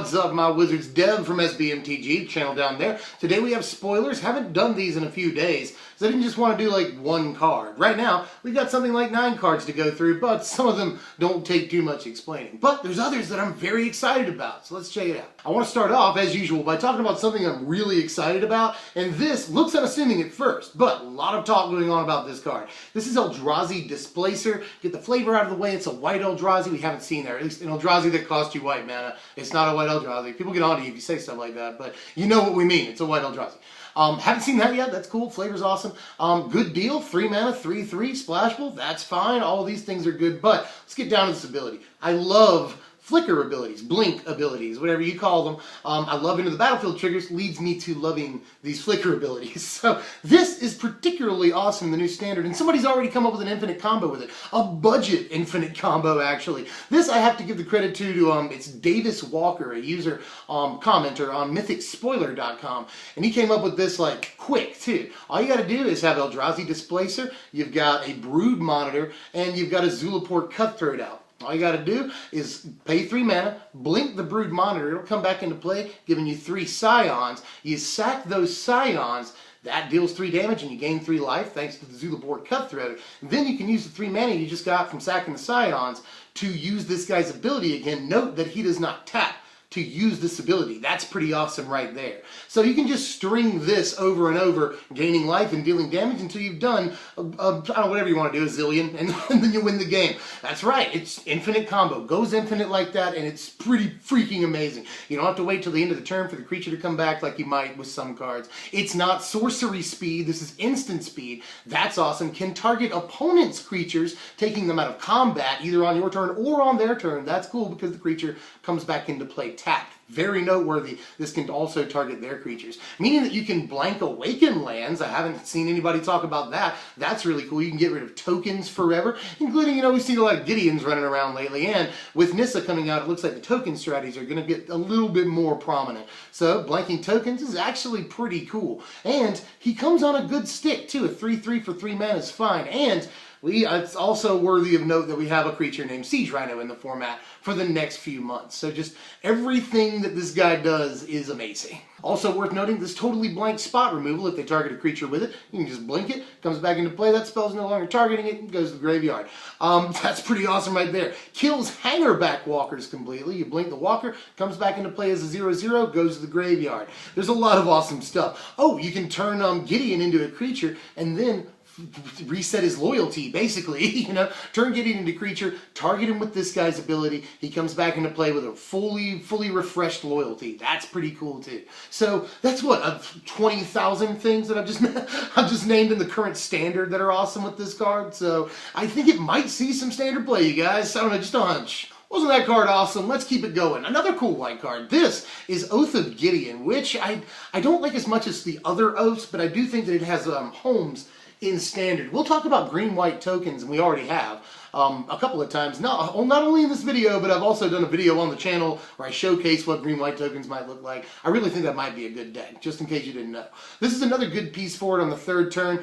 What's up, my wizards? Dev from SBMTG, channel down there. Today we have spoilers. Haven't done these in a few days, so I didn't just want to do like one card. Right now, we've got something like 9 cards to go through, but some of them don't take too much explaining. But there's others that I'm very excited about, so let's check it out. I want to start off, as usual, by talking about something I'm really excited about, and this looks unassuming at first, but a lot of talk going on about this card. This is Eldrazi Displacer. Get the flavor out of the way, it's a white Eldrazi we haven't seen there, at least an Eldrazi that costs you white mana. It's not a white Eldrazi. People get on to you if you say stuff like that, but you know what we mean. It's a white Eldrazi. Haven't seen that yet. That's cool. Flavor's awesome. Good deal. 3 mana, 3/3, splashable. That's fine. All of these things are good, but let's get down to this ability. I love flicker abilities, blink abilities, whatever you call them. I love Into the Battlefield triggers, leads me to loving these flicker abilities. So this is particularly awesome in the new standard, and somebody's already come up with an infinite combo with it. A budget infinite combo, actually. This I have to give the credit to it's Davis Walker, a user commenter on mythicspoiler.com, and he came up with this like quick too. All you gotta do is have Eldrazi Displacer, you've got a Brood Monitor, and you've got a Zulaport Cutthroat out. All you got to do is pay 3 mana, blink the Brood Monitor, it'll come back into play, giving you 3 Scions. You sack those Scions, that deals 3 damage and you gain 3 life thanks to the Zulaport Cutthroat. Then you can use the 3 mana you just got from sacking the Scions to use this guy's ability again. Note that he does not tap to use this ability. That's pretty awesome right there. So you can just string this over and over, gaining life and dealing damage until you've done, I don't know, whatever you want to do, a zillion, and then you win the game. That's right, it's infinite combo. Goes infinite like that, and it's pretty freaking amazing. You don't have to wait till the end of the turn for the creature to come back like you might with some cards. It's not sorcery speed, this is instant speed. That's awesome. Can target opponent's creatures, taking them out of combat, either on your turn or on their turn. That's cool because the creature comes back into play tapped. Very noteworthy. This can also target their creatures, meaning that you can blank awaken lands. I haven't seen anybody talk about that. That's really cool. You can get rid of tokens forever, including, you know, we've seen a lot of Gideons running around lately, and with Nissa coming out, it looks like the token strategies are going to get a little bit more prominent. So blanking tokens is actually pretty cool, and he comes on a good stick too. A 3/3 for 3 mana is fine, and it's also worthy of note that we have a creature named Siege Rhino in the format for the next few months. So just everything that this guy does is amazing. Also worth noting, this totally blank spot removal. If they target a creature with it, you can just blink it, comes back into play, that spell's no longer targeting it, and goes to the graveyard. That's pretty awesome right there. Kills Hangerback Walkers completely. You blink the Walker, comes back into play as a 0/0, goes to the graveyard. There's a lot of awesome stuff. Oh, you can turn Gideon into a creature, and then reset his loyalty, basically. You know, turn Gideon into creature, target him with this guy's ability, he comes back into play with a fully refreshed loyalty. That's pretty cool too. So that's what, 20,000 things that I've just named in the current standard that are awesome with this card. So I think it might see some standard play, you guys. I don't know, just a hunch. Wasn't that card awesome? Let's keep it going. Another cool white card. This is Oath of Gideon, which I don't like as much as the other oaths, but I do think that it has homes in standard. We'll talk about green-white tokens, and we already have a couple of times. Not only in this video, but I've also done a video on the channel where I showcase what green-white tokens might look like. I really think that might be a good deck, just in case you didn't know. This is another good piece for it on the 3rd turn.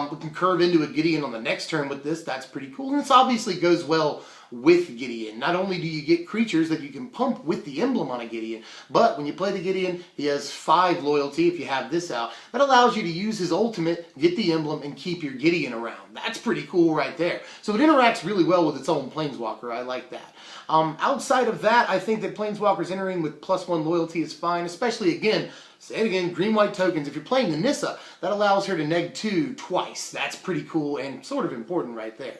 We can curve into a Gideon on the next turn with this. That's pretty cool, and this obviously goes well with Gideon. Not only do you get creatures that you can pump with the emblem on a Gideon, but when you play the Gideon, he has 5 loyalty if you have this out. That allows you to use his ultimate, get the emblem, and keep your Gideon around. That's pretty cool right there. So it interacts really well with its own Planeswalker. I like that. Outside of that, I think that Planeswalkers entering with +1 loyalty is fine, especially, again, say it again, green-white tokens. If you're playing the Nissa, that allows her to neg2 twice. That's pretty cool and sort of important right there.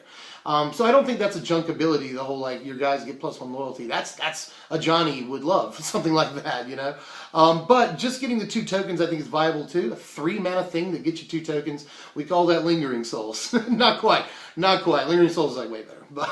So I don't think that's a junk ability, the whole, like, your guys get +1 loyalty. That's a Johnny would love, something like that, you know? But just getting the 2 tokens I think is viable too. A 3 mana thing that gets you 2 tokens. We call that Lingering Souls. Not quite. Lingering Souls is like way better, but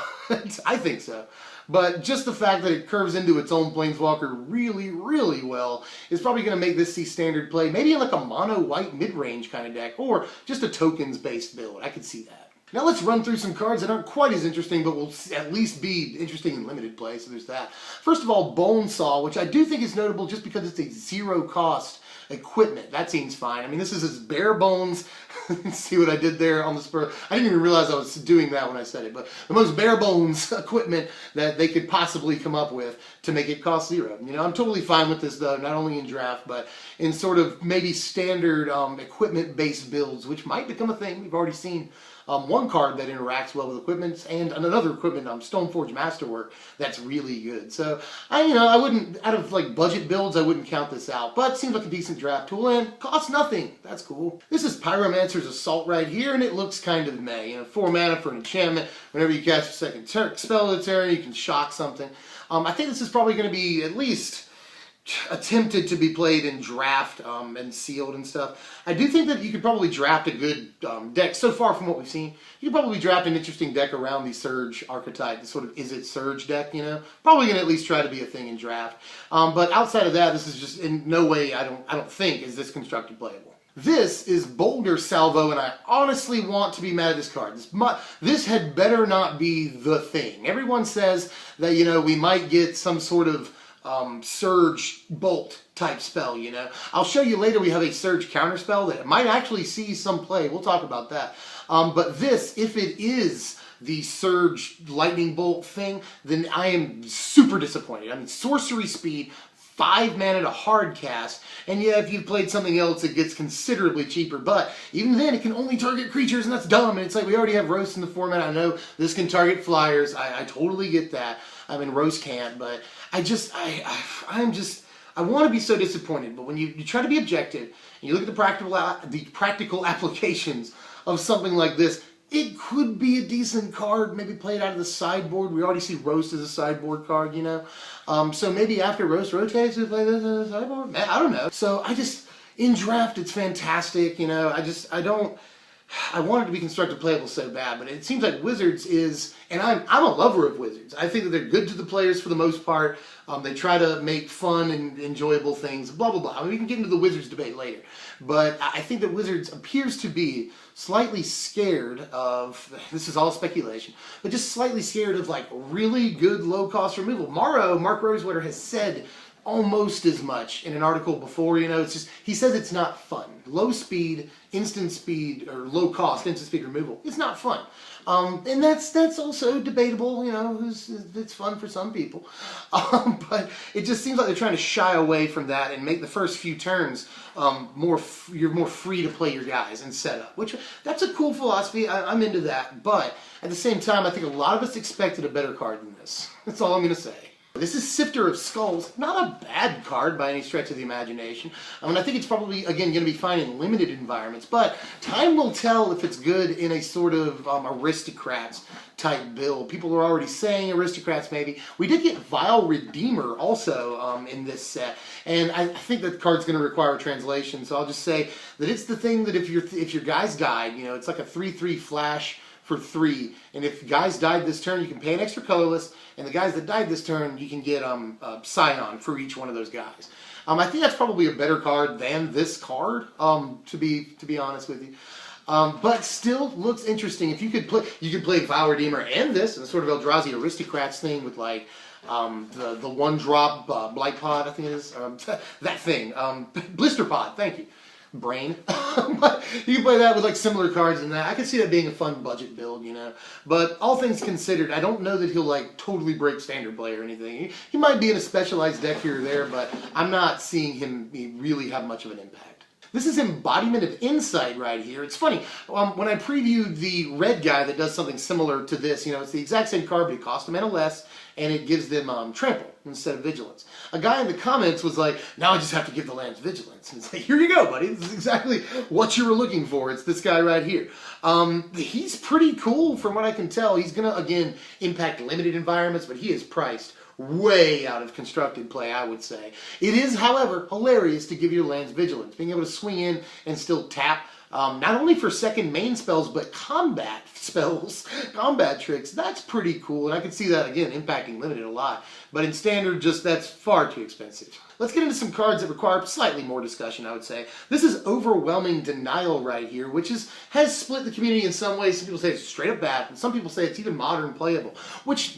I think so. But just the fact that it curves into its own Planeswalker really well is probably going to make this see standard play, maybe in like a mono-white mid-range kind of deck, or just a tokens-based build. I could see that. Now let's run through some cards that aren't quite as interesting, but will at least be interesting in limited play, so there's that. First of all, Bonesaw, which I do think is notable just because it's a 0-cost equipment. That seems fine. I mean, this is as bare bones See what I did there on the spur? I didn't even realize I was doing that when I said it, but the most bare bones equipment that they could possibly come up with to make it cost zero. You know, I'm totally fine with this though, not only in draft, but in sort of maybe standard equipment-based builds, which might become a thing. We've already seen one card that interacts well with equipment, and another equipment, Stoneforge Masterwork, that's really good. So I wouldn't, out of like budget builds, I wouldn't count this out. But it seems like a decent draft tool and costs nothing. That's cool. This is Pyromancer's Assault right here, and it looks kind of meh. 4 mana for an enchantment. Whenever you cast your second spell of the turn, you can shock something. I think this is probably going to be at least attempted to be played in draft and sealed and stuff. I do think that you could probably draft a good deck. So far from what we've seen, you could probably draft an interesting deck around the Surge archetype, the sort of Is It Surge deck, Probably going to at least try to be a thing in draft. But outside of that, this is just in no way, I don't think, is this constructed playable. This is Boulder Salvo, and I honestly want to be mad at this card. This had better not be the thing. Everyone says that, we might get some sort of Surge Bolt type spell, I'll show you later we have a Surge counterspell that might actually see some play. We'll talk about that. But this, if it is the Surge Lightning Bolt thing, then I am super disappointed. I mean, sorcery speed, 5 mana to hard cast, and yeah, if you've played something else, it gets considerably cheaper, but even then, it can only target creatures, and that's dumb, and it's like, we already have Roast in the format. I know this can target flyers. I totally get that. I mean, Roast can't, but I want to be so disappointed, but when you try to be objective, and you look at the practical applications of something like this, it could be a decent card, maybe play it out of the sideboard. We already see Roast as a sideboard card, So maybe after Roast rotates, we play this as a sideboard? Man, I don't know. So in draft, it's fantastic, I want it to be constructed playable so bad, but it seems like Wizards is, and I'm a lover of Wizards. I think that they're good to the players for the most part. They try to make fun and enjoyable things, blah, blah, blah. I mean, we can get into the Wizards debate later. But I think that Wizards appears to be slightly scared of, this is all speculation, but just slightly scared of like really good low-cost removal. Mark Rosewater has said almost as much in an article before, it's just, he says it's not fun. Low speed, instant speed, or low cost, instant speed removal, it's not fun. And that's also debatable, it's fun for some people. But it just seems like they're trying to shy away from that and make the first few turns you're more free to play your guys and set up, which that's a cool philosophy. I'm into that, but at the same time, I think a lot of us expected a better card than this. That's all I'm going to say. This is Sifter of Skulls. Not a bad card by any stretch of the imagination. I mean, I think it's probably, again, going to be fine in limited environments, but time will tell if it's good in a sort of Aristocrats type build. People are already saying Aristocrats maybe. We did get Vile Redeemer also in this set, and I think that card's going to require a translation, so I'll just say that it's the thing that if your guys died, it's like a 3/3 flash for 3, and if guys died this turn, you can pay an extra colorless, and the guys that died this turn, you can get Scion for each one of those guys. I think that's probably a better card than this card, to be honest with you. But still looks interesting. If you could play Vile Redeemer and this, and sort of Eldrazi Aristocrats thing with like the 1-drop Blight Pod, I think it is, that thing, Blister Pod, thank you. Brain. But you can play that with like similar cards and that. I could see that being a fun budget build, But all things considered, I don't know that he'll like totally break standard play or anything. He might be in a specialized deck here or there, but I'm not seeing him really have much of an impact. This is Embodiment of Insight right here. It's funny, when I previewed the red guy that does something similar to this, it's the exact same card, but it costs a mana less, and it gives them Trample instead of Vigilance. A guy in the comments was like, now I just have to give the lands Vigilance. And it's like, here you go, buddy. This is exactly what you were looking for. It's this guy right here. He's pretty cool from what I can tell. He's going to, again, impact limited environments, but he is priced way out of constructed play, I would say. It is, however, hilarious to give your lands Vigilance. Being able to swing in and still tap, not only for second main spells, but combat spells, combat tricks. That's pretty cool, and I can see that, again, impacting limited a lot. But in standard, that's far too expensive. Let's get into some cards that require slightly more discussion, I would say. This is Overwhelming Denial right here, which has split the community in some ways. Some people say it's straight up bad, and some people say it's even modern playable. Which,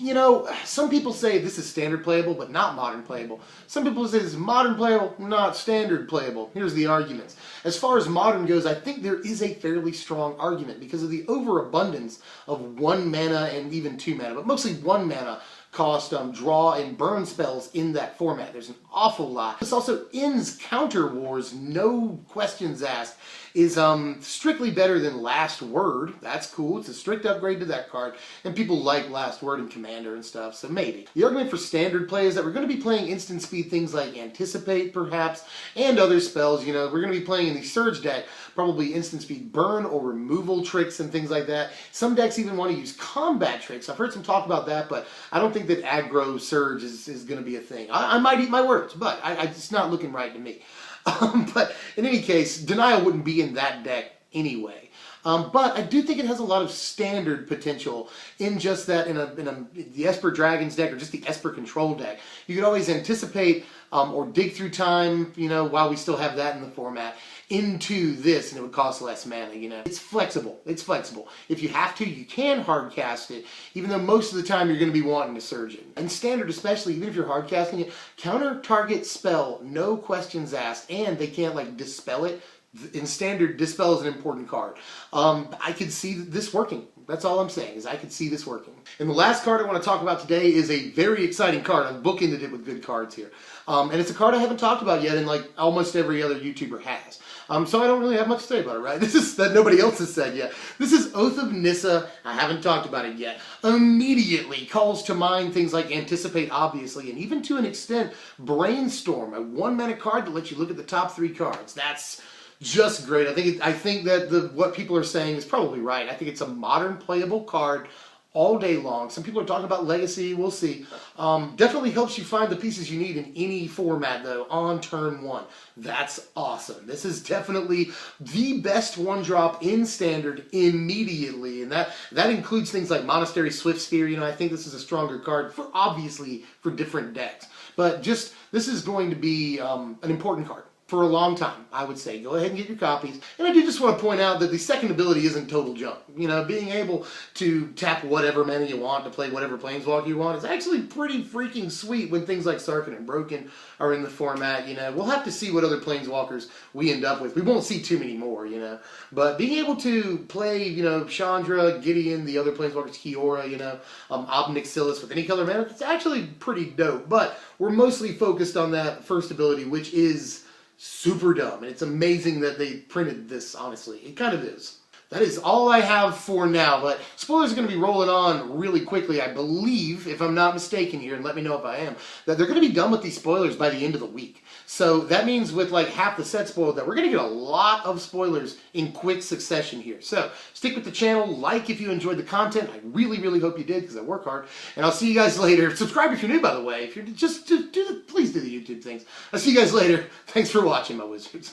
some people say this is standard playable, but not modern playable. Some people say this is modern playable, not standard playable. Here's the arguments. As far as modern goes, I think think there is a fairly strong argument because of the overabundance of 1 mana and even 2 mana, but mostly 1 mana cost draw and burn spells in that format. There's an awful lot. This also ends Counter Wars, no questions asked, is strictly better than Last Word. That's cool. It's a strict upgrade to that card, and people like Last Word and Commander and stuff, so maybe. The argument for standard play is that we're going to be playing instant speed things like Anticipate, perhaps, and other spells. You know, we're going to be playing in the Surge deck, probably instant speed burn or removal tricks and things like that. Some decks even want to use combat tricks. I've heard some talk about that, but I don't think that aggro Surge is going to be a thing. I might eat my words, but it's not looking right to me. But in any case, Denial wouldn't be in that deck anyway. But I do think it has a lot of standard potential in just that in the Esper Dragons deck or just the Esper Control deck. You could always anticipate or dig through time, you know, while we still have that in the format, into this, and it would cost less mana, you know. It's flexible. It's flexible. If you have to, you can hard cast it, even though most of the time you're going to be wanting to surge it. And standard especially, even if you're hard casting it, counter target spell, no questions asked, and they can't like dispel it. In standard, Dispel is an important card. I could see this working. That's all I'm saying, is I could see this working. And the last card I want to talk about today is a very exciting card. I've bookended it with good cards here. And it's a card I haven't talked about yet, and like almost every other YouTuber has. So I don't really have much to say about it, right? This is that nobody else has said yet. This is Oath of Nissa. I haven't talked about it yet. Immediately calls to mind things like Anticipate, obviously, and even to an extent, Brainstorm, a 1 mana card that lets you look at the top 3 cards. That's just great. I think that what people are saying is probably right. I think it's a modern playable card all day long. Some people are talking about Legacy. We'll see. Definitely helps you find the pieces you need in any format, though, on turn 1. That's awesome. This is definitely the best 1-drop in Standard immediately, and that includes things like Monastery Swift Spear. You know, I think this is a stronger card obviously for different decks, but just this is going to be an important card for a long time, I would say. Go ahead and get your copies. And I do just want to point out that the second ability isn't total junk. You know, being able to tap whatever mana you want to play whatever Planeswalker you want is actually pretty freaking sweet when things like Sarkhan and Broken are in the format. You know, we'll have to see what other Planeswalkers we end up with. We won't see too many more, you know. But being able to play, you know, Chandra, Gideon, the other Planeswalkers, Kiora, you know, Obnixilis with any color mana, it's actually pretty dope. But we're mostly focused on that first ability, which is super dumb, and it's amazing that they printed this, honestly. It kind of is. That is all I have for now, but spoilers are going to be rolling on really quickly. I believe, if I'm not mistaken here, and let me know if I am, that they're going to be done with these spoilers by the end of the week. So that means with like half the set spoiled, that we're going to get a lot of spoilers in quick succession here. So stick with the channel, like if you enjoyed the content. I really, really hope you did, because I work hard. And I'll see you guys later. Subscribe if you're new, by the way. If you're please do the YouTube things. I'll see you guys later. Thanks for watching, my wizards.